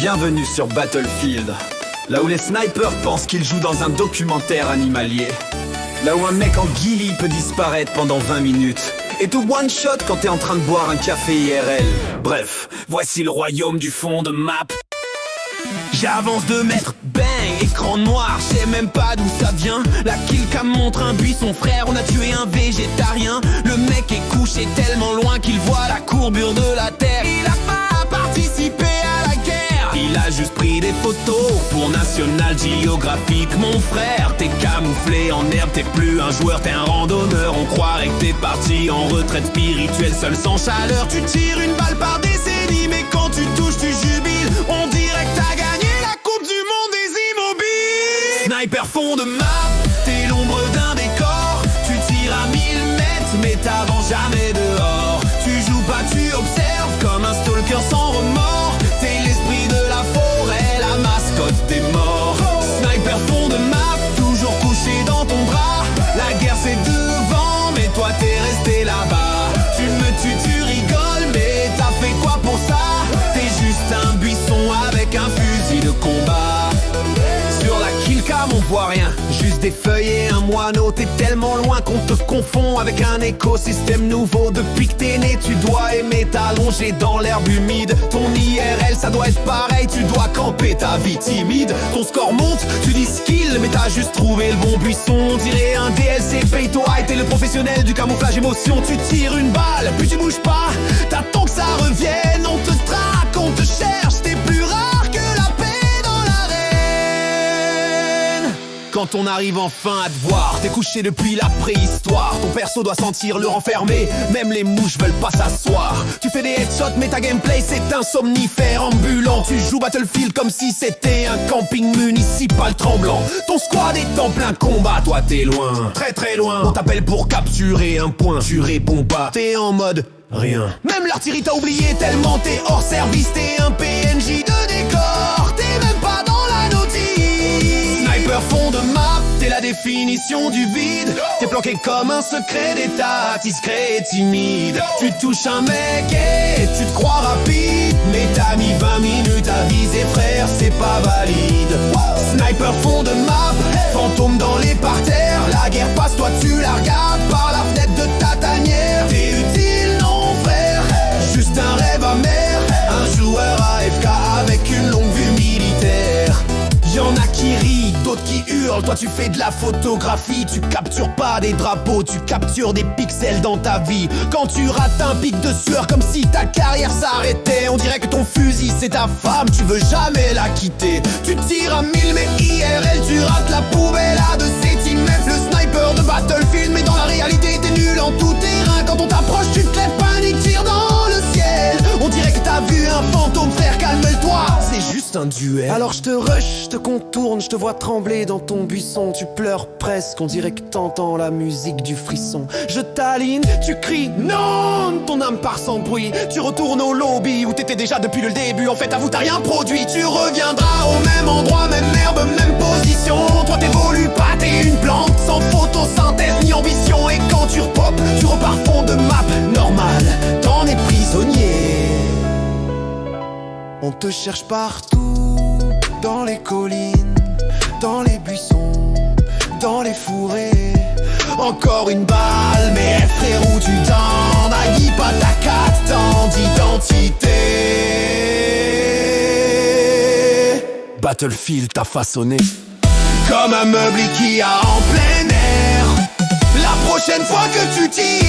Bienvenue sur Battlefield, là où les snipers pensent qu'ils jouent dans un documentaire animalier. Là où un mec en ghillie peut disparaître pendant 20 minutes et te one-shot quand t'es en train de boire un café IRL. Bref, voici le royaume du fond de map. J'avance 2 mètres, bang, écran noir, je sais même pas d'où ça vient. La killcam montre un buisson, frère, on a tué un végétarien. Le mec est couché tellement loin qu'il voit la courbure de la terre. Il a pas participé à la guerre, il a juste pris des photos pour National Geographic. Mon frère, t'es camouflé en herbe, t'es plus un joueur, t'es un randonneur. On croirait que t'es parti en retraite spirituelle, seul sans chaleur. Tu tires une balle par décennie, mais quand tu touches tu jubiles. On dirait que t'as gagné la coupe du monde des immobiles. Sniper fond de map, t'es l'ombre d'un décor. Tu tires à 1000 mètres, mais t'avances jamais dehors. Tu joues pas, tu observes comme un stalker sans remords. T'es l'esprit de la forêt, la mascotte des morts. Sniper fond de map, toujours couché dans ton bras. La guerre c'est devant, mais toi t'es resté là-bas. Tu me tues, tu rigoles, mais t'as fait quoi pour ça? T'es juste un buisson avec un fusil de combat. Sur la killcam on voit rien, juste des feuilles et un moineau. T'es tellement loin qu'on te confond avec un écosystème nouveau. Depuis que t'es né tu dois aimer t'allonger dans l'herbe humide. Ton IRL ça doit être pareil, tu dois camper ta vie timide. Ton score monte, tu dis skill, mais t'as juste trouvé le bon buisson. On dirait un DLC pay to hide, t'es le professionnel du camouflage émotion. Tu tires une balle, puis tu bouges pas, t'attends que ça revienne. On te traque, on te cherche, t'es plus rare que la paix dans l'arène. Quand on arrive enfin à te voir, t'es couché depuis la préhistoire. Ton perso doit sentir le renfermé, même les mouches veulent pas s'asseoir. Tu fais des headshots mais ta gameplay c'est un somnifère ambulant. Tu joues Battlefield comme si c'était un camping municipal tremblant. Ton squad est en plein combat, toi t'es loin, très très loin. On t'appelle pour capturer un point, tu réponds pas, t'es en mode rien. Même l'artillerie t'a oublié tellement t'es hors service. T'es un PNJ de décor, t'es même pas dans la notice. Sniper fond de map, t'es la définition du vide. T'es planqué comme un secret d'état, discret et timide. Tu touches un mec et tu te crois rapide, mais t'as mis 20 minutes à viser, frère, c'est pas valide. Sniper fond de map, fantôme dans les parterres. La guerre passe, toi tu la regardes par la fenêtre de ta tanière. T'es utile, non frère, juste un rêve amer. Un joueur AFK avec une longue vue militaire. Y'en a qui rient, d'autres qui hurlent. Toi tu fais de la photographie, tu captures pas des drapeaux, tu captures des pixels dans ta vie. Quand tu rates un pic de sueur comme si ta carrière s'arrêtait. On dirait que ton fusil c'est ta femme, tu veux jamais la quitter. Tu tires à 1000 mais IRL tu rates la poubelle à 2 cm. Le sniper de Battlefield, mais dans la réalité t'es nul en tout terrain. Quand on t'approche tu te lèves, panique, tire dans le ciel. On dirait que t'as vu un fantôme, frère, calme-toi, c'est juste un duel. Alors je te rush, je te contourne, je te vois trembler dans ton buisson. Tu pleures presque, on dirait que t'entends la musique du frisson. Je t'aligne, tu cries non, ton âme part sans bruit. Tu retournes au lobby où t'étais déjà depuis le début. En fait avoue t'as rien produit, tu reviendras au même endroit, même herbe, même position. Toi t'évolues pas, t'es une plante sans photosynthèse ni ambition. Et quand tu repopes, tu repars fond de map, normal, t'en es prisonnier. On te cherche partout, dans les collines, dans les buissons, dans les fourrés. Encore une balle, mais frérot tu t'en haïs pas ta carte d'identité. Battlefield t'a façonné comme un meuble Ikea en plein air. La prochaine fois que tu tires,